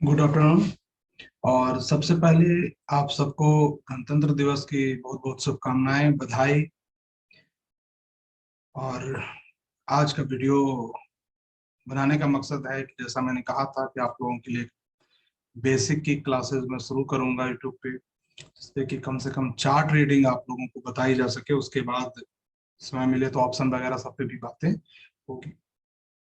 Good afternoon. और सबसे पहले आप सबको गणतंत्र दिवस की बहुत बहुत शुभकामनाएं, बधाई। और आज का वीडियो बनाने का मकसद है कि जैसा मैंने कहा था कि आप लोगों के लिए बेसिक की क्लासेस में शुरू करूंगा यूट्यूब पे, जिसपे कि कम से कम चार्ट रीडिंग आप लोगों को बताई जा सके। उसके बाद समय मिले तो ऑप्शन वगैरह सब पे भी बातें होगी।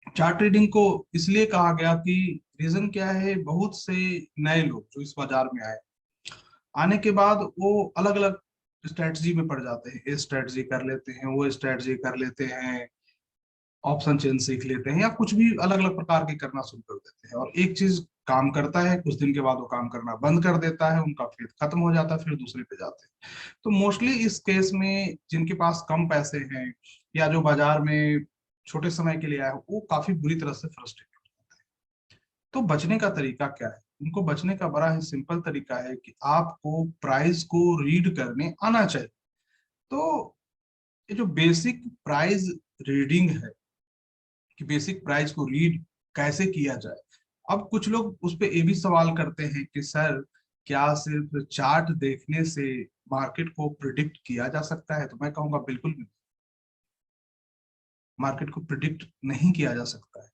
चार्ट रीडिंग को इसलिए कहा गया कि रीजन क्या है, बहुत से नए लोग जो इस बाजार में आए, आने के बाद वो अलग अलग स्ट्रेटजी में पड़ जाते हैं। ये स्ट्रेटजी कर लेते हैं, वो स्ट्रेटजी कर लेते हैं, ऑप्शन चेन सीख लेते हैं, या कुछ भी अलग अलग प्रकार के करना शुरू कर देते हैं। और एक चीज काम करता है, कुछ दिन के बाद वो काम करना बंद कर देता है, उनका फेथ खत्म हो जाता है, फिर दूसरे पे जाते हैं। तो मोस्टली इस केस में जिनके पास कम पैसे हैं या जो बाजार में छोटे समय के लिए आए हैं, वो काफी बुरी तरह से फ्रस्ट्रेट हो जाते हैं। तो बचने का तरीका क्या है? उनको बचने का बड़ा ही सिंपल तरीका है कि आपको प्राइस को रीड करने आना चाहिए। तो ये जो बेसिक प्राइस रीडिंग है, कि बेसिक प्राइस को रीड कैसे किया जाए। अब कुछ लोग उस पे ये भी सवाल करते हैं कि सर, क्या सिर्फ चार्ट देखने से मार्केट को प्रिडिक्ट किया जा सकता है? तो मैं कहूंगा बिल्कुल भी, मार्केट को प्रिडिक्ट नहीं किया जा सकता है।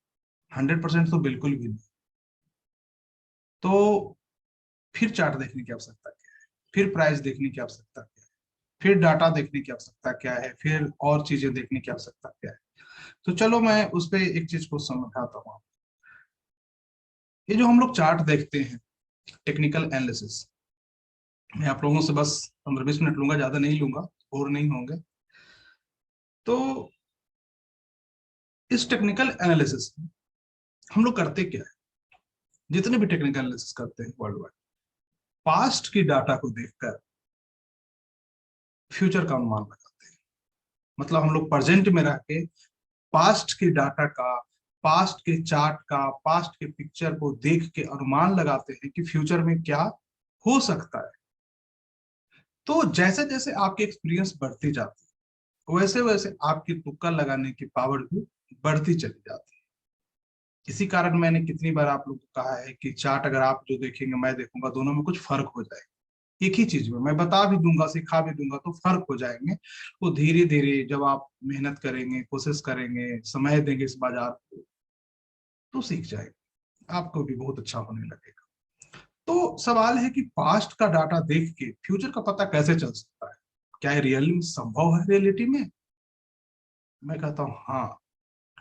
100% तो बिल्कुल भी नहीं। तो फिर चार्ट देखने की आवश्यकता क्या है? फिर प्राइस देखने की आवश्यकता क्या है? फिर डाटा देखने की आवश्यकता क्या है? फिर और चीजें देखने की आवश्यकता क्या है? तो चलो मैं उस पर एक चीज को समझाता हूँ। ये जो हम लोग चार्ट देखते हैं, टेक्निकल एनालिसिस, मैं आप लोगों से बस 15-20 मिनट लूंगा, ज्यादा नहीं लूंगा, बोर नहीं होंगे। तो इस टेक्निकल एनालिसिस में हम लोग करते क्या है? जितने भी टेक्निकल एनालिसिस करते हैं वर्ल्ड वाइड, पास्ट की डाटा को देखकर फ्यूचर का अनुमान लगाते हैं। मतलब हम लोग प्रेजेंट में रह के पास्ट के डाटा का, पास्ट के चार्ट का, पास्ट के पिक्चर को देख के अनुमान लगाते हैं कि फ्यूचर में क्या हो सकता है। तो जैसे जैसे आपके एक्सपीरियंस बढ़ती जाती है, वैसे वैसे आपकी तुक्का लगाने की पावर भी बढ़ती चली जाती है। इसी कारण मैंने कितनी बार आप लोगों को कहा है कि चार्ट अगर आप जो देखेंगे मैं देखूंगा, दोनों में कुछ फर्क हो जाएगा। एक ही चीज में मैं बता भी दूंगा, सिखा भी दूंगा, तो फर्क हो जाएंगे। वो धीरे धीरे जब आप मेहनत करेंगे, कोशिश करेंगे, समय देंगे इस बाजार को, तो सीख जाएंगे, आपको भी बहुत अच्छा होने लगेगा। तो सवाल है कि पास्ट का डाटा देख के फ्यूचर का पता कैसे चल सकता है? क्या ये रियल में संभव है रियलिटी में? मैं कहता हूँ हाँ,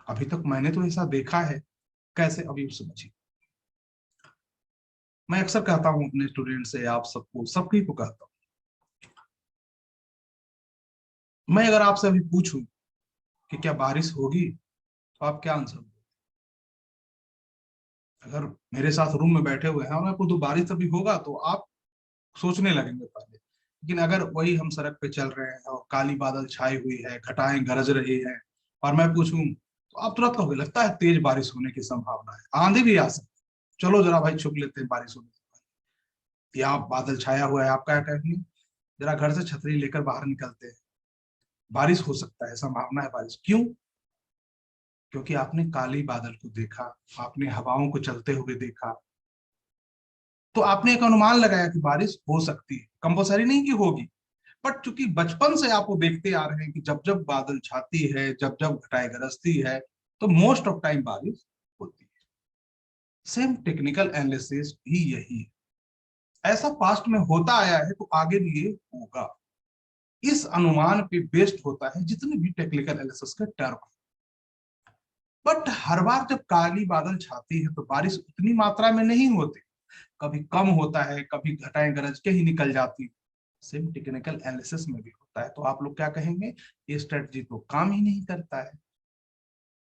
अभी तक मैंने तो ऐसा देखा है। कैसे? अभी समझिए। मैं अक्सर कहता हूँ अपने स्टूडेंट से, आप सबको, सबकी को कहता हूँ, मैं अगर आपसे अभी पूछूं कि क्या बारिश होगी, तो आप क्या आंसर दोगे? अगर मेरे साथ रूम में बैठे हुए हैं और मैं पूछूं बारिश अभी होगा, तो आप सोचने लगेंगे पहले। लेकिन अगर वही हम सड़क पे चल रहे हैं और काली बादल छाई हुई है, घटाएं गरज रही है, और मैं पूछूं, तो आप तुरंत कहोगे लगता है तेज बारिश होने की संभावना है, आंधी भी आ सकती है। चलो जरा भाई छुप लेते हैं बारिश होने से पहले। या बादल छाया हुआ है, आप क्या कहेंगे? जरा घर से छतरी लेकर बाहर निकलते हैं, बारिश हो सकता है, संभावना है बारिश। क्यों? क्योंकि आपने काली बादल को देखा, आपने हवाओं को चलते हुए देखा, तो आपने एक अनुमान लगाया कि बारिश हो सकती है। कंपल्सरी नहीं कि होगी, बट चूंकि बचपन से आप वो देखते आ रहे हैं कि जब जब बादल छाती है, जब जब घटाएं गरजती है, तो मोस्ट ऑफ टाइम बारिश होती है। सेम टेक्निकल एनालिसिस भी यही है। ऐसा पास्ट में होता आया है, तो आगे भी ये होगा। इस अनुमान पे बेस्ड होता है जितने भी टेक्निकल एनालिसिस के टर्म। बट हर बार जब काली बादल छाती है तो बारिश उतनी मात्रा में नहीं होती, कभी कम होता है, कभी घटाएं गरज के ही निकल जाती। सेम टेक्निकल एनालिसिस में भी होता है। तो आप लोग क्या कहेंगे? ये स्ट्रेटजी तो काम ही नहीं करता है।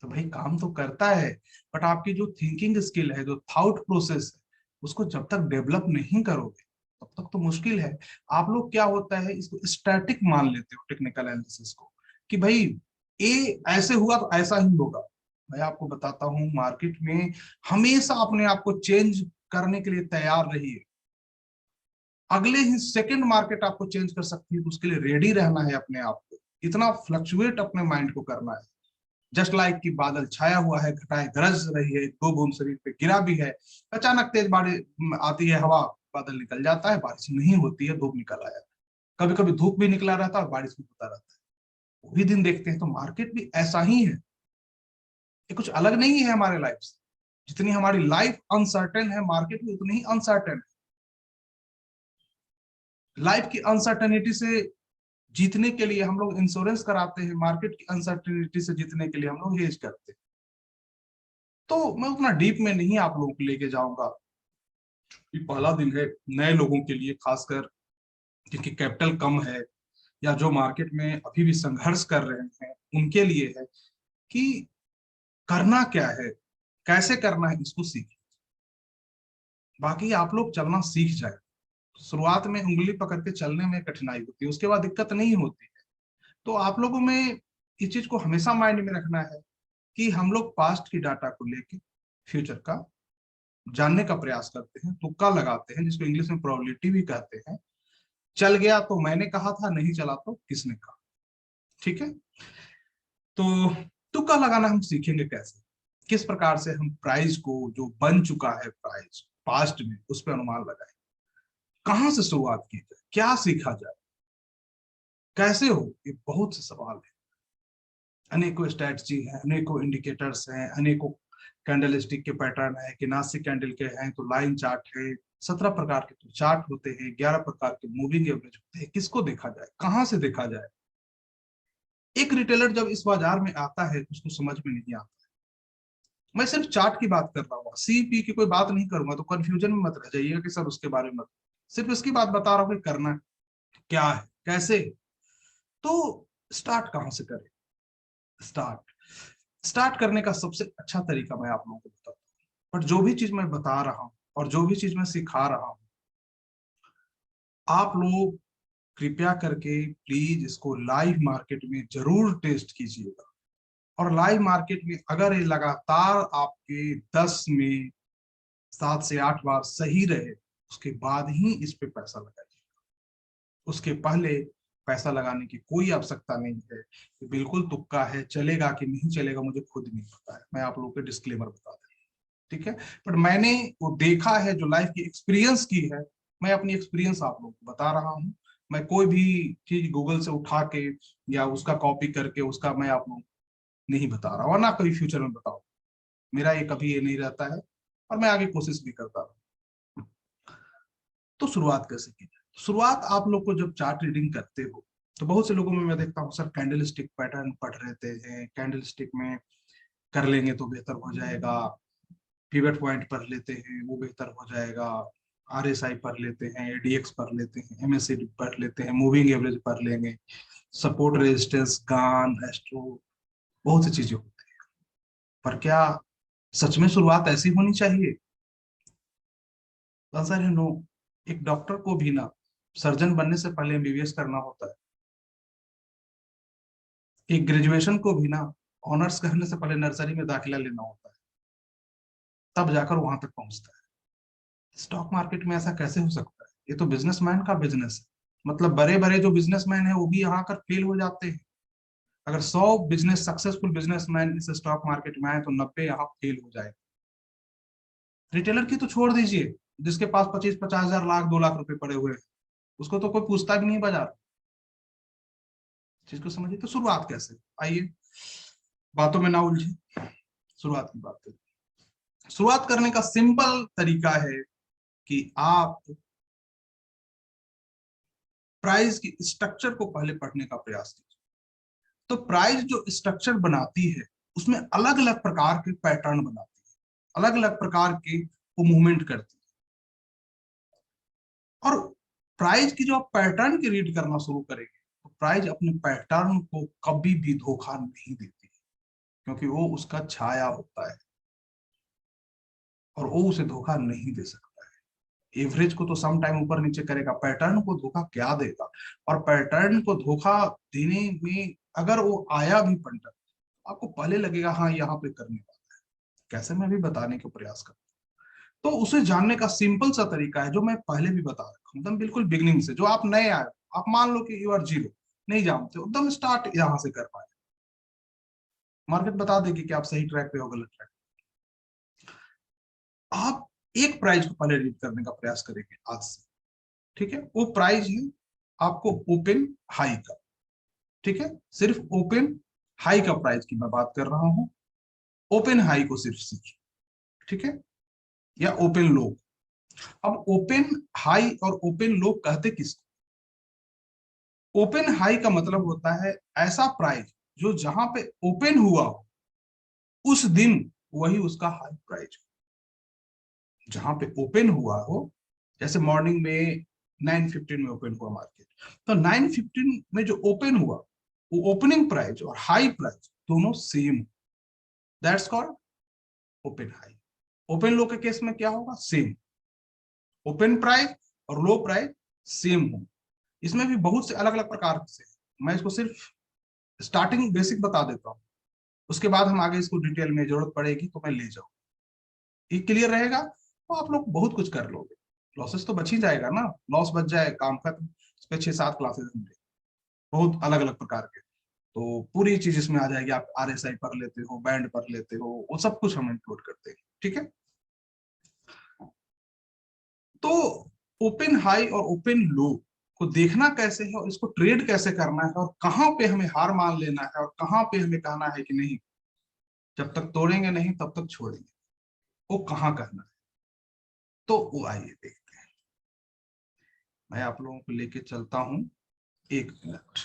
तो भाई काम तो करता है, बट आपकी जो थिंकिंग स्किल है, जो थॉट प्रोसेस है, उसको जब तक डेवलप नहीं करोगे तब तक तो मुश्किल है। आप लोग क्या होता है, इसको स्टैटिक मान लेते हो टेक्निकल एनालिसिस को, कि भाई ए ऐसे हुआ तो ऐसा ही होगा। मैं आपको बताता हूँ, मार्केट में हमेशा अपने आप को चेंज करने के लिए तैयार रहिए। अगले ही सेकंड मार्केट आपको चेंज कर सकती है, तो उसके लिए रेडी रहना है अपने आप को। इतना फ्लक्चुएट अपने माइंड को करना है। जस्ट लाइक कि बादल छाया हुआ है, घटाएं गरज रही है, दो बूंद शरीर पे गिरा भी है, अचानक तेज बारिश आती है, हवा, बादल निकल जाता है, बारिश नहीं होती है, धूप निकल आया, कभी कभी धूप भी निकला रहता है और बारिश भी होता रहता है, वो भी दिन देखते हैं। तो मार्केट भी ऐसा ही है, ये कुछ अलग नहीं है हमारे लाइफ से। जितनी हमारी लाइफ अनसर्टेन है, मार्केट भी उतनी ही अनसर्टेन है। लाइफ की अनसर्टेनिटी से जीतने के लिए हम लोग इंश्योरेंस कराते हैं, मार्केट की अनसर्टेनिटी से जीतने के लिए हम लोग हेज करते हैं। तो मैं उतना डीप में नहीं आप लोगों को लेके जाऊंगा। ये पहला दिन है नए लोगों के लिए, खासकर जिनकी कैपिटल कम है या जो मार्केट में अभी भी संघर्ष कर रहे हैं, उनके लिए है कि करना क्या है, कैसे करना है, इसको सीखिए। बाकी आप लोग चलना सीख जाए। शुरुआत में उंगली पकड़ के चलने में कठिनाई होती है, उसके बाद दिक्कत नहीं होती है। तो आप लोगों में इस चीज को हमेशा माइंड में रखना है कि हम लोग पास्ट की डाटा को लेके फ्यूचर का जानने का प्रयास करते हैं, तुक्का लगाते हैं, जिसको इंग्लिश में प्रोबेबिलिटी भी कहते हैं। चल गया तो मैंने कहा था, नहीं चला तो किसने कहा। ठीक है, तो तुक्का लगाना हम सीखेंगे कैसे, किस प्रकार से हम प्राइस को, जो बन चुका है प्राइस पास्ट में, उस पर अनुमान लगाए, कहां से शुरुआत की जाए, क्या सीखा जाए, कैसे हो, ये बहुत से सवाल है। अनेकों स्ट्रेटजी है, अनेकों इंडिकेटर्स हैं, अनेकों कैंडल स्टिक के पैटर्न है, कि नासिक कैंडल के हैं तो लाइन चार्ट है, 17 प्रकार के तो चार्ट होते हैं, 11 प्रकार के मूविंग एवरेज होते हैं। किसको देखा जाए, कहां से देखा जाए। एक रिटेलर जब इस बाजार में आता है उसको समझ में नहीं आता। मैं सिर्फ चार्ट की बात कर रहा हूँ, सीपी की कोई बात नहीं करूंगा, तो कंफ्यूजन में मत रह जाइएगा कि सर उसके बारे में, सिर्फ इसकी बात बता रहा हूँ कि करना क्या है, कैसे। तो स्टार्ट कहां से करें। स्टार्ट स्टार्ट करने का सबसे अच्छा तरीका मैं आप लोगों को बताता हूँ, बट जो भी चीज मैं बता रहा हूँ और जो भी चीज मैं सिखा रहा हूँ, आप लोग कृपया करके प्लीज इसको लाइव मार्केट में जरूर टेस्ट कीजिएगा। और लाइव मार्केट में अगर ये लगातार आपके 10 में 7 से 8 बार सही रहे, उसके बाद ही इस पे पैसा लगाइए। उसके पहले पैसा लगाने की कोई आवश्यकता नहीं है। ये बिल्कुल तुक्का है, चलेगा कि नहीं चलेगा मुझे खुद नहीं पता है, मैं आप लोगों को डिस्क्लेमर बता दूं। ठीक है, पर मैंने वो देखा है, जो लाइफ की एक्सपीरियंस की है, मैं अपनी एक्सपीरियंस आप लोगों को बता रहा हूँ। मैं कोई भी चीज गूगल से उठा के या उसका कॉपी करके उसका मैं आप लोगों को नहीं बता रहा हूँ, और ना कभी फ्यूचर में बताऊँ। मेरा ये कभी ये नहीं रहता है, और मैं आगे कोशिश भी करता हूँ। तो शुरुआत कैसे की जाए। शुरुआत आप लोग को जब चार्ट रीडिंग करते हो, तो बहुत से लोगों में मैं देखता हूँ सर कैंडल स्टिक पैटर्न पढ़ रहते हैं, कैंडल स्टिक में कर लेंगे तो बेहतर हो जाएगा, पिवट पॉइंट पढ़ लेते हैं वो बेहतर हो जाएगा, आरएसआई पढ़ लेते हैं, एडीएक्स पढ़ लेते हैं, एमएससीडी पढ़ लेते हैं, मूविंग एवरेज पढ़ लेंगे, सपोर्ट रेजिस्टेंस, गान, एस्ट्रो, बहुत सी चीजें होती है। पर क्या सच में शुरुआत ऐसी होनी चाहिए। आंसर है नो। एक डॉक्टर को भी ना सर्जन बनने से पहले एमबीबीएस करना होता है। एक ग्रेजुएशन को भी ना ऑनर्स करने से पहले नर्सरी में दाखिला लेना होता है, तब जाकर वहां तक पहुंचता है। स्टॉक मार्केट में ऐसा कैसे हो सकता है। ये तो बिजनेसमैन का बिजनेस है। मतलब बड़े बड़े जो बिजनेसमैन है वो भी यहाँ आकर फेल हो जाते हैं। अगर 100 बिजनेस सक्सेसफुल बिजनेसमैन इस स्टॉक मार्केट में आए तो 90 यहाँ फेल हो जाए। रिटेलर की तो छोड़ दीजिए, जिसके पास 25-50 हजार, लाख 2 लाख रुपए पड़े हुए हैं, उसको तो कोई पूछता भी नहीं बाजार। चीज को समझिए। तो शुरुआत कैसे, आइए बातों में ना उलझे, शुरुआत की बात करें। शुरुआत करने का सिंपल तरीका है कि आप प्राइस की स्ट्रक्चर को पहले पढ़ने का प्रयास कीजिए। तो प्राइस जो स्ट्रक्चर बनाती है, उसमें अलग अलग प्रकार के पैटर्न बनाती है, अलग अलग प्रकार के वो मूवमेंट करती है। और प्राइस की जो आप पैटर्न की रीड करना शुरू करेंगे, तो प्राइस अपने पैटर्न को कभी भी धोखा नहीं देती है, क्योंकि वो उसका छाया होता है और वो उसे धोखा नहीं दे सकता। एवरेज को तो सम टाइम ऊपर नीचे करेगा, पैटर्न को धोखा क्या देगा। और पैटर्न को धोखा देने में अगर वो आया भी पंटर, आपको पहले लगेगा हाँ यहाँ पे करने वाला है। कैसे, मैं भी बताने का प्रयास करता हूँ। तो उसे जानने का सिंपल सा तरीका है, जो मैं पहले भी बता रखा हूँ, एकदम बिल्कुल बिगिनिंग से। जो आप नए आए, आप मान लो कि यू आर जीरो, नहीं जानते, एकदम स्टार्ट यहाँ से कर पाए। मार्केट बता देगी कि आप सही ट्रैक पे हो, गलत ट्रैक। आप एक प्राइस को पहले रीड करने का प्रयास करेंगे आज से, ठीक है। वो प्राइस है आपको ओपन हाई का, ठीक है। सिर्फ ओपन हाई का प्राइस की मैं बात कर रहा हूं। ओपन हाई को सिर्फ सीखिए, ठीक है, या ओपन लो। अब ओपन हाई और ओपन लो कहते किसको? ओपन हाई का मतलब होता है ऐसा प्राइस जो जहां पे ओपन हुआ हो उस दिन वही उसका हाई प्राइस हो। जहां पे ओपन हुआ हो, जैसे मॉर्निंग में 9:15 में ओपन हुआ मार्केट, तो 9:15 में जो ओपन हुआ वो ओपनिंग प्राइस और हाई प्राइस दोनों same, that's called open high. Open लो के केस में क्या होगा? सेम, ओपन प्राइस और लो प्राइस सेम हो। इसमें भी बहुत से अलग अलग प्रकार से, मैं इसको सिर्फ स्टार्टिंग बेसिक बता देता हूँ, उसके बाद हम आगे इसको डिटेल में जरूरत पड़ेगी तो मैं ले जाऊँ। ये क्लियर रहेगा तो आप लोग बहुत कुछ कर लोगे, लॉसेस तो बच ही जाएगा ना, लॉस बच जाए काम खत्म। इस पे 6-7 क्लासेस होंगे बहुत अलग अलग प्रकार के, तो पूरी चीज इसमें आ जाएगी। आप RSI पढ़ लेते हो, बैंड पढ़ लेते हो, वो सब कुछ हम इंक्लूड करते हैं, ठीक है। तो ओपन हाई और ओपन लो को देखना कैसे है और इसको ट्रेड कैसे करना है और कहाँ पे हमें हार मान लेना है और कहाँ पे हमें कहना है कि नहीं, जब तक तोड़ेंगे नहीं तब तक छोड़ेंगे, वो कहाँ कहना है, तो वो आइए देखते हैं। मैं आप लोगों को लेके चलता हूँ, 1 मिनट,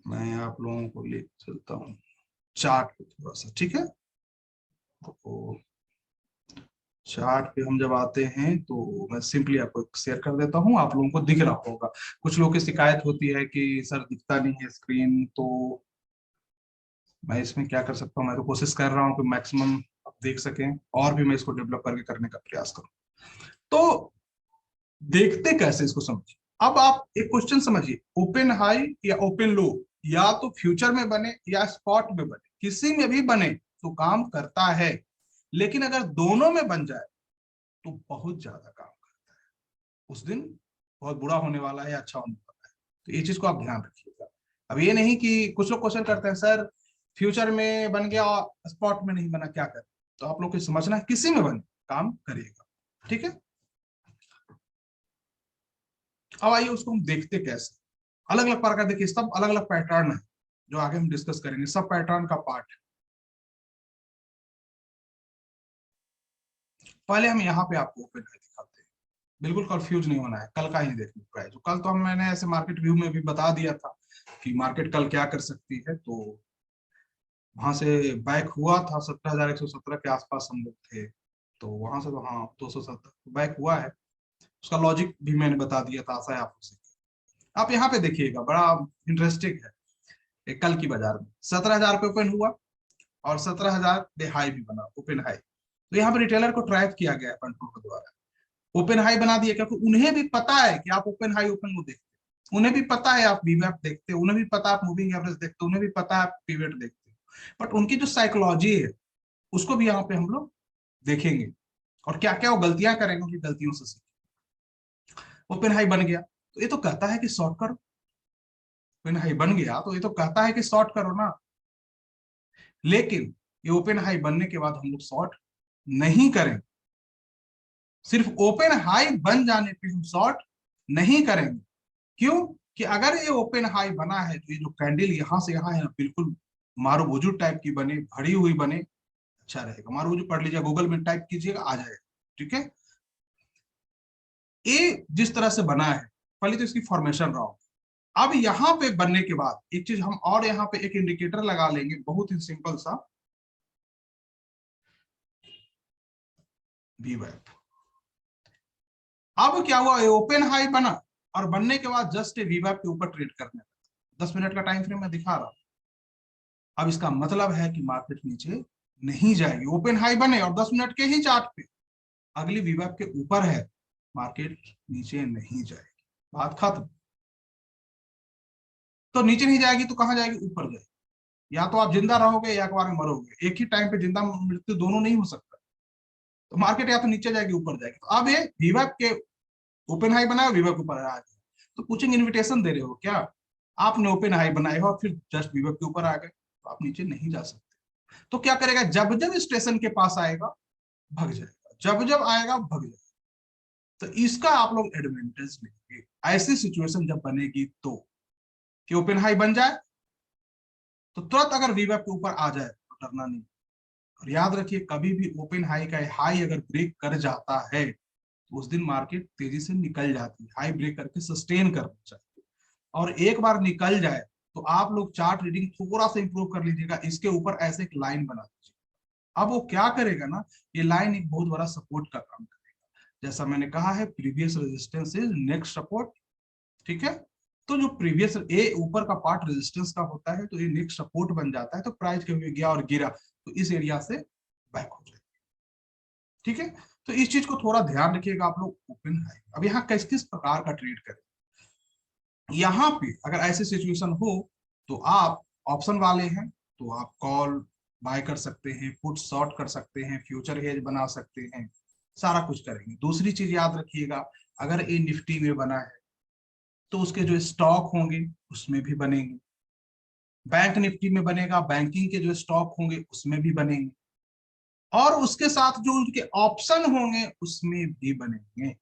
मैं आप लोगों को लेके चलता हूँ चार्ट पे थोड़ा सा, ठीक है। तो चार्ट पे हम जब आते हैं तो मैं सिंपली आपको शेयर कर देता हूँ, आप लोगों को दिख रहा होगा। कुछ लोगों की शिकायत होती है कि सर दिखता नहीं है स्क्रीन, तो मैं इसमें क्या कर सकता हूँ, मैं तो कोशिश कर रहा हूँ कि मैक्सिमम आप देख सकें और भी मैं इसको डेवलप करके करने का प्रयास करूँ। तो देखते कैसे इसको समझिए। अब आप एक क्वेश्चन समझिए, ओपन हाई या ओपन लो या तो फ्यूचर में बने या स्पॉट में बने, किसी में भी बने तो काम करता है, लेकिन अगर दोनों में बन जाए तो बहुत ज्यादा काम करता है। उस दिन बहुत बुरा होने वाला है, अच्छा होने वाला है, तो ये चीज को आप ध्यान रखिएगा। अब ये नहीं कि कुछ लोग क्वेश्चन करते हैं सर फ्यूचर में बन गया और स्पॉट में नहीं बना, क्या करें? तो आप लोग को समझना है किसी में बने काम करिएगा, ठीक है। अब आइए उसको हम देखते कैसे। अलग अलग प्रकार, देखिए सब अलग अलग पैटर्न है जो आगे हम डिस्कस करेंगे, सब पैटर्न का पार्ट है। पहले हम यहाँ पे आपको ओपन है दिखाते हैं, बिल्कुल कंफ्यूज नहीं होना है, कल का ही देखना प्राइस। कल तो हम मैंने ऐसे मार्केट व्यू में भी बता दिया था कि मार्केट कल क्या कर सकती है, तो वहां से बैक हुआ था 17,117 के आसपास हम लोग थे, तो वहां से तो हाँ 270 बैक हुआ है। उसका लॉजिक भी मैंने बता दिया था, आशा है आपको से। आप यहाँ पे देखिएगा, बड़ा इंटरेस्टिंग है। एक कल की बाजार में 17,000 पे ओपन हुआ और 17,000 पे हाई भी बना, ओपन हाई। तो यहाँ पे रिटेलर को ट्रैप किया गया है कंट्रोल के द्वारा, ओपन हाई बना दिया, क्योंकि उन्हें भी पता है कि आप ओपन हाई ओपन लो देखते हो, उन्हें भी पता है आप वीवैप देखते हो, उन्हें भी पता है आप मूविंग एवरेज देखते हो, उन्हें भी पता है आप पिवट देखते हो, बट उनकी जो साइकोलॉजी है उसको भी यहाँ पे हम लोग देखेंगे और क्या क्या वो गलतियां करेंगे, उनकी गलतियों से सीखें। ओपन हाई बन गया तो ये तो कहता है कि शॉर्ट करो, ओपन हाई बन गया तो ये तो कहता है कि शॉर्ट करो ना, लेकिन ये ओपन हाई बनने के बाद हम लोग शॉर्ट नहीं करेंगे। सिर्फ ओपन हाई बन जाने पे हम शॉर्ट नहीं करेंगे। क्यों? कि अगर ये ओपन हाई बना है तो ये जो कैंडल यहाँ से यहाँ है ना, बिल्कुल मारूबुजू टाइप की बने, भरी हुई बने, अच्छा रहेगा। मारूबुजू पढ़ लीजिए, गूगल में टाइप कीजिएगा आ जाएगा, ठीक है। ये जिस तरह से बना है, पहले तो इसकी फॉर्मेशन रहा हो। अब यहाँ पे बनने के बाद एक चीज हम और यहाँ पे एक इंडिकेटर लगा लेंगे, बहुत ही सिंपल सा, वीवैप। अब क्या हुआ, ओपन हाई बना और बनने के बाद जस्ट वीवैप के ऊपर ट्रेड करने लगा। 10 मिनट का टाइम फ्रेम में दिखा रहा हूं। अब इसका मतलब है कि मार्केट नीचे नहीं जाएगी, ओपन हाई बने और 10 मिनट के ही चार्ट पे अगली वीवैप के ऊपर है, मार्केट नीचे नहीं जाएगी, बात खत्म। तो नीचे नहीं जाएगी तो कहां जाएगी? ऊपर जाएगी। या तो आप जिंदा रहोगे या अखबार में मरोगे, एक ही टाइम पे जिंदा मृत्यु दोनों नहीं हो सकता। तो मार्केट या तो नीचे जाएगी ऊपर जाएगी। तो अब ये वीवैप के ओपन हाई बनाया, वीवैप ऊपर आ गया, तो कुछ इन्विटेशन दे रहे हो क्या? आपने ओपन हाई बनाया हो फिर जस्ट वीवैप के ऊपर आ गए, तो आप नीचे नहीं जा सकते। तो क्या करेगा, जब जब स्टेशन के पास आएगा भग जाएगा, जब जब आएगा भग जाएगा। तो इसका आप लोग एडवांटेज लेंगे ऐसी सिचुएशन जब बनेगी तो, कि ओपन हाई बन जाए तो तुरंत अगर वीवेप के ऊपर आ जाए तो डरना नहीं। और याद रखिए, कभी भी ओपन हाई का हाई अगर ब्रेक कर जाता है तो उस दिन मार्केट तेजी से निकल जाती है। हाई ब्रेक करके सस्टेन करना चाहिए, और एक बार निकल जाए तो आप लोग चार्ट रीडिंग थोड़ा सा इंप्रूव कर लीजिएगा, इसके ऊपर ऐसे एक लाइन बना दीजिए। अब वो क्या करेगा ना, ये लाइन एक बहुत बड़ा सपोर्ट का काम करेगा। जैसा मैंने कहा है, previous resistance is next support, ठीक है। तो जो प्रीवियस ए ऊपर का पार्ट रेजिस्टेंस का होता है तो ये नेक्स्ट सपोर्ट बन जाता है, तो प्राइस कभी गया और गिरा तो इस एरिया से बैक हो जाएगा, ठीक है। तो इस चीज को थोड़ा ध्यान रखिएगा आप लोग। ओपन हाई अब यहाँ किस किस प्रकार का ट्रेड करें, यहाँ पे अगर ऐसी सिचुएशन हो तो आप ऑप्शन वाले हैं तो आप कॉल बाय कर सकते हैं, पुट शॉर्ट कर सकते हैं, फ्यूचर हेज बना सकते हैं, सारा कुछ करेंगे। दूसरी चीज याद रखिएगा, अगर ये निफ्टी में बना है तो उसके जो स्टॉक होंगे उसमें भी बनेंगे। बैंक निफ्टी में बनेगा, बैंकिंग के जो स्टॉक होंगे उसमें भी बनेंगे, और उसके साथ जो उनके ऑप्शन होंगे उसमें भी बनेंगे।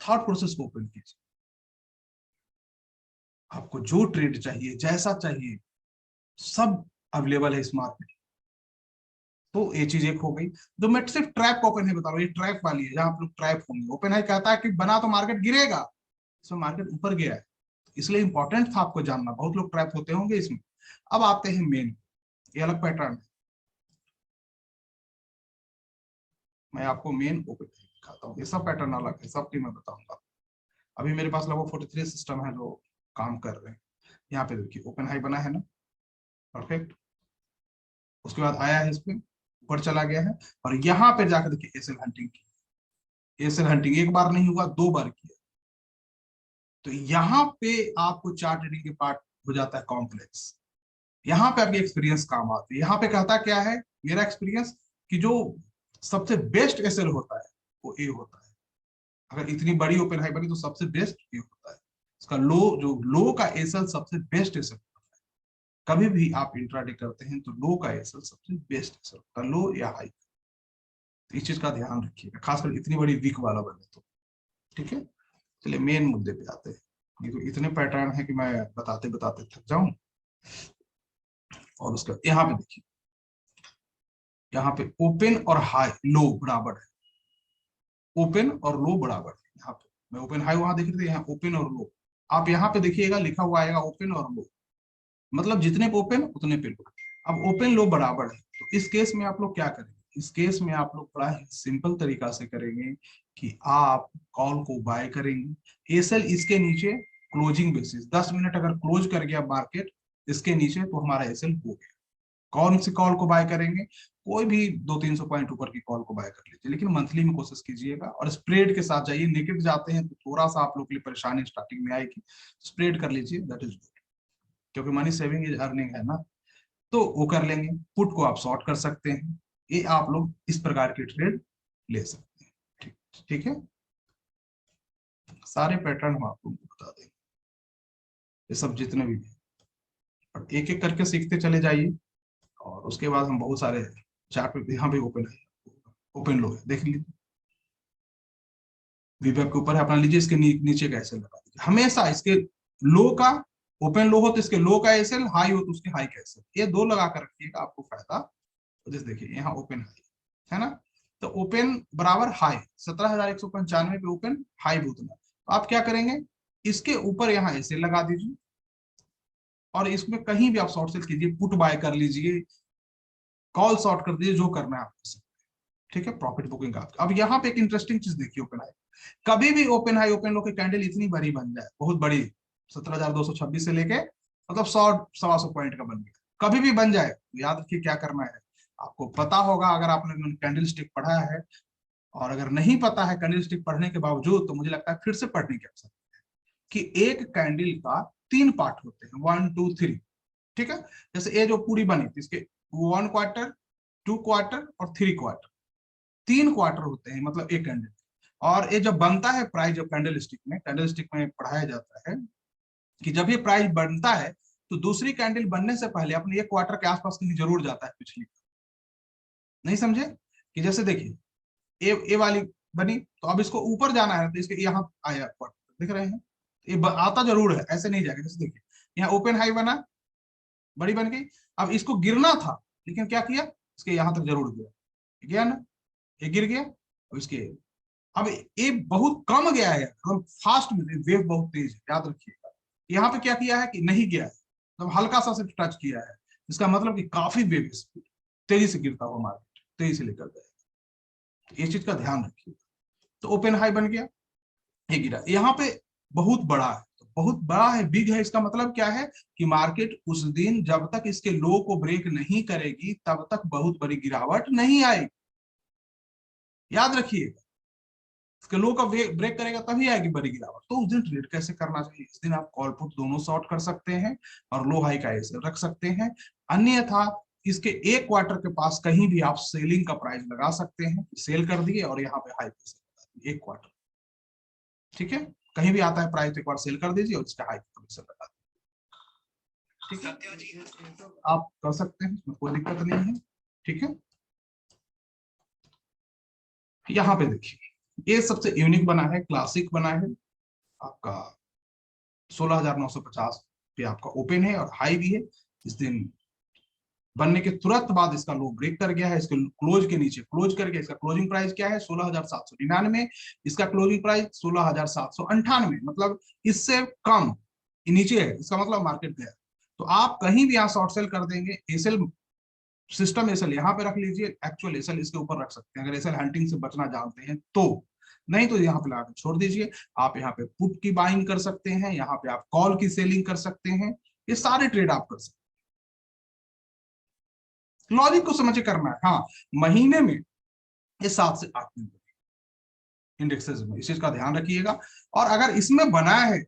थॉट प्रोसेस को ओपन कीजिए, आपको जो ट्रेड चाहिए जैसा चाहिए सब अवेलेबल है इस मार्केट। तो ये चीज एक हो गई। जो मैं सिर्फ ट्रैप ओपन है बता रहा हूँ, ये ट्रैप वाली है जहां आप लोग ट्रैप होंगे। ओपन है कहता है कि बना तो मार्केट गिरेगा, इसमें मार्केट ऊपर गया है, इसलिए इंपॉर्टेंट था आपको जानना। बहुत लोग ट्रैप होते होंगे इसमें। अब आते हैं मेन, ये अलग पैटर्न है। मैं आपको मेन ओपन दिखाता हूँ, ये सब पैटर्न अलग है, सबकी मैं बताऊंगा। अभी मेरे पास लगभग 43 सिस्टम है जो काम कर रहे हैं। यहाँ पे देखिए ओपन हाई बना है ना, परफेक्ट। उसके बाद आया है इस पे, ऊपर चला गया है, और यहाँ पे जाकर देखिए एसएल हंटिंग की। एसएल हंटिंग एक बार नहीं हुआ, दो बार किया। तो यहाँ पे आपको चार्ट रीडिंग के पार्ट हो जाता है कॉम्प्लेक्स। यहाँ पे आपकी एक्सपीरियंस काम आती है। यहाँ पे कहता क्या है मेरा एक्सपीरियंस, कि जो सबसे बेस्ट एसएल होता है वो ए होता है। अगर इतनी बड़ी ओपन हाई बनी तो सबसे बेस्ट ए होता है। इसका लो, जो लो का एसएल सबसे बेस्ट एसएल होता है। कभी भी आप इंट्राडे करते हैं तो लो का एसएल सबसे बेस्ट एसएल होता है, लो या हाई। तो इस चीज का ध्यान रखिएगा, खासकर इतनी बड़ी वीक वाला बने तो, ठीक है। चलिए मेन मुद्दे पे आते हैं। ये तो इतने पैटर्न है कि मैं बताते बताते थक जाऊं। और उसका यहाँ पे देखिए, यहाँ पे ओपन और हाई लो बराबर है, ओपन और लो बराबर है। यहाँ पे मैं ओपन हाई वहां देख रहे थे, यहाँ ओपन और लो। आप यहाँ पे देखिएगा लिखा हुआ आएगा ओपन और लो, मतलब जितने पे ओपन उतने पे लो। अब ओपन लो बराबर है तो इस केस में आप लोग क्या करेंगे, इस केस में आप लोग बड़ा ही सिंपल तरीका से करेंगे कि आप कॉल को बाय करेंगे। एसएल इसके नीचे क्लोजिंग बेसिस 10 मिनट अगर क्लोज कर गया मार्केट इसके नीचे तो हमारा एसएल हो गया। कौन सी कॉल को बाय करेंगे, कोई भी 200-300 पॉइंट ऊपर की कॉल को बाय कर लीजिए, लेकिन मंथली में कोशिश कीजिएगा। और स्प्रेड के साथ जाइए, नेगेटिव जाते हैं तो थोड़ा सा आप लोग के लिए परेशानी स्टार्टिंग में आएगी, स्प्रेड कर लीजिए, दैट इज गुड, क्योंकि मनी सेविंग इज अर्निंग है ना। तो वो कर लेंगे। पुट को आप शॉर्ट कर सकते हैं। ये आप लोग इस प्रकार की ट्रेड ले सकते हैं, ठीक ठीक है। सारे पैटर्न हम आपको बता देंगे, ये सब जितने भी हैं। और एक एक करके सीखते चले जाइए, और उसके बाद हम बहुत सारे चार्ट पे, यहाँ भी ओपन है, ओपन लो है देख लीजिए, वीवेब के ऊपर है अपना लीजिए, इसके नीचे का एसएल लगा दीजिए हमेशा। इसके लो का ओपन लो हो तो इसके लो का एसएल, हाई हो तो उसके हाई का एसएल, ये दो लगा कर रखिएगा, आपको फायदा। तो जैसे देखिए यहाँ ओपन हाई है ना, तो ओपन बराबर हाई 17,195 पे ओपन, हाई भी उतना। तो आप क्या करेंगे, इसके ऊपर यहाँ एसएल लगा दीजिए, और इसमें कहीं भी आप शॉर्ट सेल कीजिए, पुट बाय कर लीजिए, कॉल शॉर्ट कर दीजिए, जो करना है आपको, ठीक है। प्रॉफिट बुकिंग का अब यहाँ पे एक इंटरेस्टिंग चीज देखिए, ओपन हाई कभी भी ओपन हाई ओपन लो की कैंडल इतनी बड़ी बन जाए, बहुत बड़ी, 17,226 से लेके मतलब 100-125 पॉइंट का बन गया, कभी भी बन जाए तो याद रखिए क्या करना है। आपको पता होगा अगर आपने कैंडल स्टिक पढ़ा है, और अगर नहीं पता है कैंडल स्टिक पढ़ने के बावजूद, तो मुझे लगता है फिर से पढ़ने की आवश्यकता है। कि एक कैंडल का 3 पार्ट होते हैं, 1 2 3, ठीक है। जैसे ये जो पूरी बनी थी इसके 1 क्वार्टर, 2 क्वार्टर और 3 क्वार्टर, 3 क्वार्टर होते हैं मतलब एक कैंडल। और ये जब बनता है प्राइस, जब कैंडल स्टिक में पढ़ाया जाता है कि जब ये प्राइस बनता है तो दूसरी कैंडल बनने से पहले अपने एक क्वार्टर के आसपास कहीं जरूर जाता है पिछली। नहीं समझे? कि जैसे देखिए ए वाली बनी, तो अब इसको ऊपर जाना है तो इसके यहाँ आया क्वार्टर, देख रहे हैं? ये आता जरूर है, ऐसे नहीं जाएगा। जैसे देखिए यहाँ ओपन हाई बना, बड़ी बन गई, अब इसको गिरना था लेकिन क्या किया, इसके यहाँ तक जरूर गया, गया ना, ये गिर गया। और इसके अब ये बहुत कम गया है, हम फास्ट में, वेव बहुत तेज है, याद रखिएगा। यहाँ पे क्या किया है कि नहीं गया है, तो हल्का सा सिर्फ टच किया है, इसका मतलब कि काफी वेव स्पीड, तेजी से गिरता हुआ मार्केट तेजी से लेकर गया। इस चीज का ध्यान रखिए। तो ओपन हाई बन गया, ये गिरा, यहाँ पे बहुत बड़ा है, तो बहुत बड़ा है, बिग है, इसका मतलब क्या है कि मार्केट उस दिन जब तक इसके लो को ब्रेक नहीं करेगी तब तक बहुत बड़ी गिरावट नहीं आएगी, याद रखिएगा। इसके लो का ब्रेक करेगा तभी आएगी बड़ी गिरावट। तो उस दिन ट्रेड कैसे करना चाहिए? इस दिन आप कॉल पुट दोनों शॉर्ट कर सकते हैं और लो हाई का ऐसे रख सकते हैं, अन्यथा इसके एक क्वार्टर के पास कहीं भी आप सेलिंग का प्राइस लगा सकते हैं, सेल कर दिए और यहाँ पे हाई पे एक क्वार्टर, ठीक है, कहीं भी आता है प्राइस एक बार सेल कर दीजिए और इसका हाई कमीशन लगा दीजिए, ठीक है, आप कर सकते हैं, इसमें कोई दिक्कत नहीं है, ठीक है। यहाँ पे देखिए ये सबसे यूनिक बना है, क्लासिक बना है, आपका 16,950 पे आपका ओपन है और हाई भी है। इस दिन बनने के तुरंत बाद इसका लो ब्रेक कर गया है, इसके क्लोज के नीचे क्लोज करके इसका क्लोजिंग प्राइस क्या है 16,799, इसका क्लोजिंग प्राइस 16,798, मतलब इससे कम नीचे है, इसका मतलब मार्केट गया। तो आप कहीं भी यहाँ शॉर्ट सेल कर देंगे, एसएल सिस्टम एसएल यहाँ पे रख लीजिए, एक्चुअल एसएल इसके ऊपर रख सकते हैं अगर एसएल हंटिंग से बचना जानते हैं तो, नहीं तो यहाँ पे लगा के छोड़ दीजिए। आप यहाँ पे पुट की बाइंग कर सकते हैं, यहाँ पे आप कॉल की सेलिंग कर सकते हैं, ये सारे ट्रेड आप कर सकते हैं, लॉजिक को समझ के करना है। हाँ, महीने में ये 7 से 8 दिन इंडेक्सेस में, इस चीज का ध्यान रखिएगा। और अगर इसमें बना है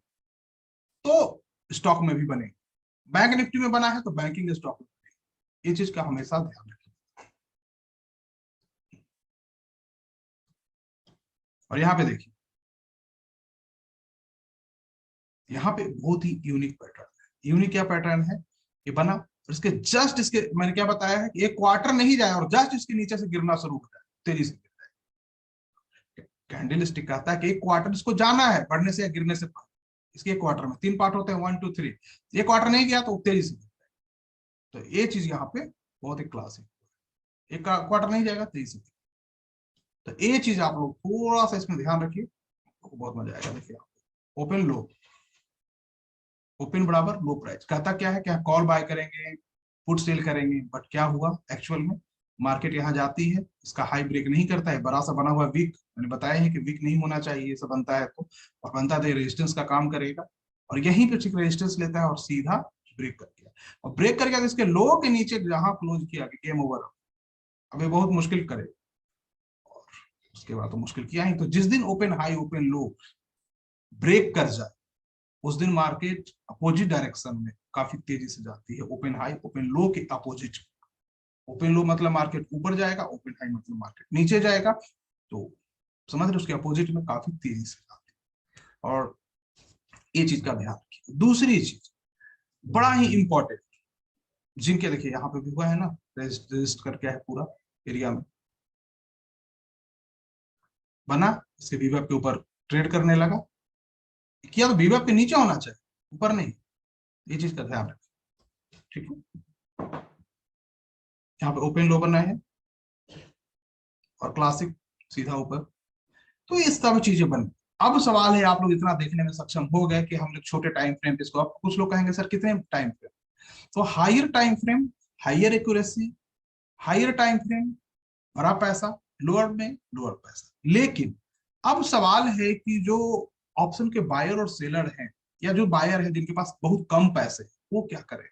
तो स्टॉक में भी बने, बैंक निफ्टी में बना है तो बैंकिंग स्टॉक में बने, ये चीज का हमेशा ध्यान रखिए। और यहाँ पे देखिए, यहाँ पे बहुत ही यूनिक पैटर्न है। यूनिक क्या पैटर्न है, ये बना और इसके जस्ट इसके मैंने क्या बताया है कि एक क्वार्टर नहीं जाए और जस्ट इसके नीचे से गिरना शुरू हो जाए, तेजी से गिर जाए। कैंडल स्टिक कहता है कि एक क्वार्टर इसको जाना है बढ़ने से या गिरने से पहले। इसके एक क्वार्टर में 3 पार्ट होते हैं, 1 2 3, एक क्वार्टर नहीं गया तो तेजी से गिर जाए। तो ये चीज यहाँ पे बहुत ही क्लासिक, एक क्वार्टर नहीं जाएगा तेजी से। तो ये चीज आप लोग थोड़ा सा इसमें ध्यान रखिए, तो बहुत मजा आएगा। देखिए ओपन लो, ओपन बराबर लो प्राइस, कहता क्या है, क्या कॉल बाय करेंगे, पुट सेल करेंगे, बट क्या हुआ एक्चुअल में, मार्केट यहाँ जाती है, इसका हाई ब्रेक नहीं करता है, बड़ा सा बना हुआ वीक, मैंने बताया है कि वीक नहीं होना चाहिए, ये सब बनता है तो, और बनता है रेजिस्टेंस का काम करेगा, और यहीं पे ठीक रेजिस्टेंस लेता है और सीधा ब्रेक कर गया, और ब्रेक कर गया तो इसके लो के नीचे जहां क्लोज किया गेम ओवर। अब ये बहुत मुश्किल करे, और उसके बाद तो मुश्किल किया ही। तो जिस दिन open high open low break कर जाए उस दिन मार्केट अपोजिट डायरेक्शन में काफी तेजी से जाती है, ओपन हाई ओपन लो के अपोजिट। ओपन लो मतलब मार्केट ऊपर जाएगा, ओपन हाई मतलब मार्केट नीचे जाएगा, तो समझ रहे, उसके अपोजिट में काफी तेजी से जाती है, और ये चीज का ध्यान रखिए। दूसरी चीज बड़ा ही इंपॉर्टेंट, जिनके देखिए यहाँ पे भी हुआ है ना, रजिस्ट करके है पूरा एरिया में बना, इसके वीवेब के ऊपर ट्रेड करने लगा, किया तो वीवेब के नीचे होना चाहिए, ऊपर नहीं, ये चीज का ध्यान रखें, ठीक है। यहाँ पे ओपन लो बना है और क्लासिक सीधा ऊपर, तो ये सब चीजें बन। अब सवाल है, आप लोग इतना देखने में सक्षम हो गए कि हम लोग छोटे टाइम फ्रेम पे इसको, अब कुछ लोग कहेंगे सर कितने टाइम फ्रेम, तो higher time frame higher accuracy, higher time frame बड़ा पैसा, लोअर में लोअर पैसा। लेकिन अब सवाल है कि जो ऑप्शन के बायर और सेलर हैं, या जो बायर है जिनके पास बहुत कम पैसे, वो क्या करें,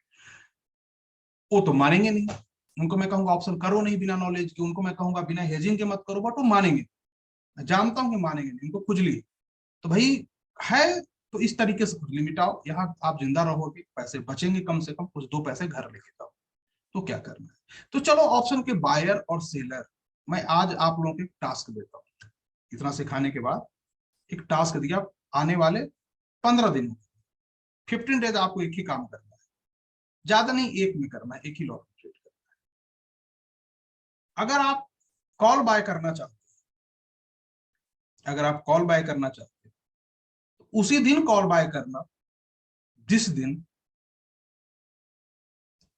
वो तो मानेंगे नहीं। उनको मैं कहूंगा ऑप्शन करो नहीं बिना नॉलेज के, उनको मैं कहूंगा बिना हेजिंग के मत करो, बट वो मानेंगे, मैं जानता हूं कि मानेंगे नहीं, उनको खुजली। तो भाई है, तो इस तरीके से खुजली मिटाओ, यहाँ आप जिंदा रहोगे, पैसे बचेंगे, कम से कम कुछ 2 पैसे घर लेके जाओ। तो क्या करना है, तो चलो ऑप्शन के बायर और सेलर, मैं आज आप लोगों को एक टास्क देता हूँ, इतना सिखाने के बाद एक टास्क दिया, आने वाले 15 दिन 15 डेज आपको एक ही काम करना है, ज्यादा नहीं, एक में करना है, एक ही लॉट ट्रेड करना है। अगर आप कॉल बाय करना चाहते हैं, अगर आप कॉल बाय करना चाहते हैं तो उसी दिन कॉल बाय करना जिस दिन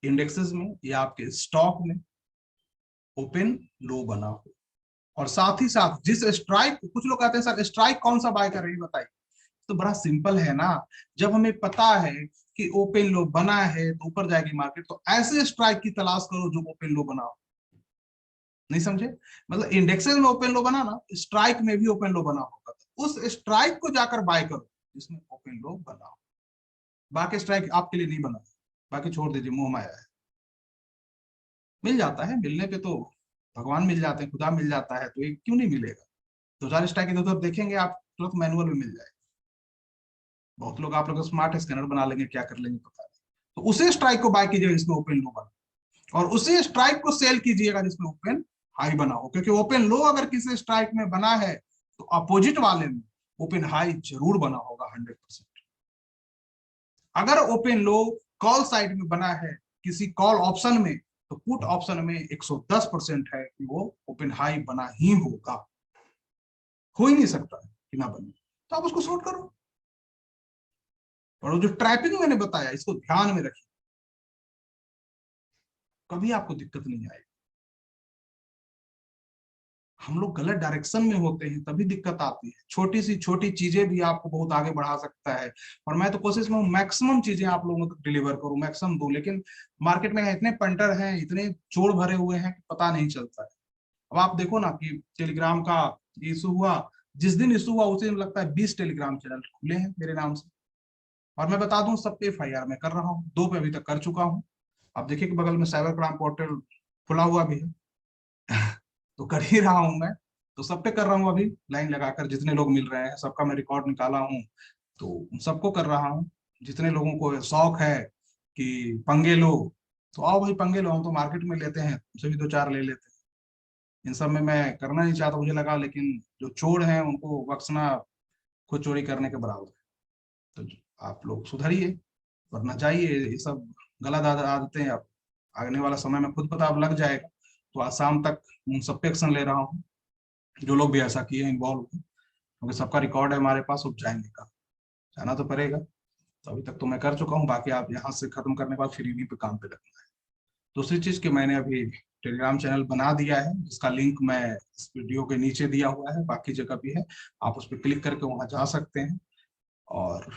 इंडेक्सेस में या आपके स्टॉक में ओपन लो बना हो, और साथ ही साथ जिस स्ट्राइक, कुछ लोग कहते हैं सर स्ट्राइक कौन सा बाय कर रहे हैं बताइए, तो बड़ा सिंपल है ना, जब हमें पता है कि ओपन लो बना है तो ऊपर जाएगी मार्केट, तो ऐसे स्ट्राइक की तलाश करो जो ओपन लो बना हो। नहीं समझे? मतलब इंडेक्सेस में ओपन लो बना ना, स्ट्राइक में भी ओपन लो बना होगा, तो उस स्ट्राइक को जाकर बाय करो जिसमें ओपन लो बना हो। बाकी स्ट्राइक आपके लिए नहीं बना, बाकी छोड़ दीजिए, मोह माया है। मिल जाता है, मिलने पे तो भगवान मिल जाते हैं, खुदा मिल जाता है, तो ये क्यों नहीं मिलेगा? 2 4 स्ट्राइक इधर उधर देखेंगे आप, तुरंत मैनुअल में मिल जाएगा। बहुत लोग आप लोग स्मार्ट स्कैनर बना लेंगे, क्या कर लेंगे पता नहीं। तो उसी स्ट्राइक को बाय कीजिएगा जिसमें ओपन लो बना, और उसी स्ट्राइक को सेल कीजिएगा जिसमें ओपन हाई बना हो, क्योंकि ओपन लो अगर किसी स्ट्राइक में बना है तो अपोजिट वाले में ओपन हाई जरूर बना होगा 100%। अगर ओपन लो कॉल साइड में बना है किसी कॉल ऑप्शन में, तो पुट ऑप्शन में 110% है कि वो ओपन हाई बना ही होगा, हो ही नहीं सकता है कि ना बने, तो आप उसको शॉर्ट करो। और जो ट्रैपिंग मैंने बताया इसको ध्यान में रखिए, कभी आपको दिक्कत नहीं आएगी। हम लोग गलत डायरेक्शन में होते हैं तभी दिक्कत आती है, छोटी सी छोटी चीजें भी आपको बहुत आगे बढ़ा सकता है। और मैं तो कोशिश में मैक्सिमम चीजें आप लोगों तक डिलीवर करूं, मैक्सिमम दूं, लेकिन मार्केट में इतने पंटर हैं, इतने चोर भरे हुए हैं कि पता नहीं चलता है। अब आप देखो ना कि टेलीग्राम का इशू हुआ, जिस दिन इशू हुआ उसी दिन लगता है 20 टेलीग्राम चैनल खुले हैं मेरे नाम से। और मैं बता दूं सब पे FIR मैं कर रहा हूँ, 2 पे अभी तक कर चुका हूँ। आप देखिए कि बगल में साइबर क्राइम पोर्टल खुला हुआ भी है तो कर ही रहा हूं मैं, तो सब पे कर रहा हूँ अभी, लाइन लगाकर जितने लोग मिल रहे हैं सबका मैं रिकॉर्ड निकाला हूँ, तो उन सबको कर रहा हूँ। जितने लोगों को शौक है कि पंगे लो, तो आओ भाई पंगे लो, हम तो मार्केट में लेते हैं, उनसे भी 2 4 ले लेते हैं। इन सब में मैं करना नहीं चाहता, मुझे लगा लेकिन जो चोर हैं उनको बख्शना खुद चोरी करने के बराबर है। तो आप लोग सुधरिए, वरना जाइए, ये सब गलत आदतें अब आने वाला समय में खुद पता अब लग जाएगा। तो आज शाम तक उन सब पे एक्शन ले रहा हूँ जो लोग भी ऐसा किए इन्वॉल्व, क्योंकि सबका रिकॉर्ड है हमारे पास, अब जाएंगे कहाँ, जाना तो पड़ेगा। तो अभी तक तो मैं कर चुका हूँ, बाकी आप यहाँ से खत्म करने के बाद फिर इन्हीं पे काम पे लगना है। दूसरी चीज कि मैंने अभी टेलीग्राम चैनल बना दिया है, जिसका लिंक मैं इस वीडियो के नीचे दिया हुआ है, बाकी जगह भी है, आप उस पर क्लिक करके वहां जा सकते हैं। और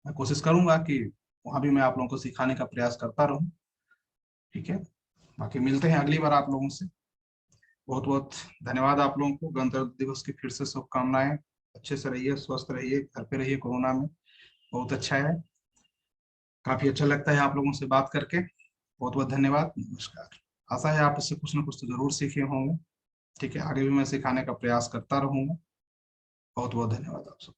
मैं कोशिश करूंगा कि वहां भी मैं आप लोगों को सिखाने का प्रयास करता रहूं। ठीक है, बाकी मिलते हैं अगली बार आप लोगों से। बहुत बहुत धन्यवाद आप लोगों को, गणतंत्र दिवस की फिर से शुभकामनाएं। अच्छे से रहिए, स्वस्थ रहिए, घर पे रहिए कोरोना में, बहुत अच्छा है। काफी अच्छा लगता है आप लोगों से बात करके। बहुत बहुत धन्यवाद, नमस्कार। आशा है आप इससे कुछ ना कुछ तो जरूर सीखे होंगे। ठीक है, आगे भी मैं सिखाने का प्रयास करता रहूंगा। बहुत बहुत धन्यवाद आप सब।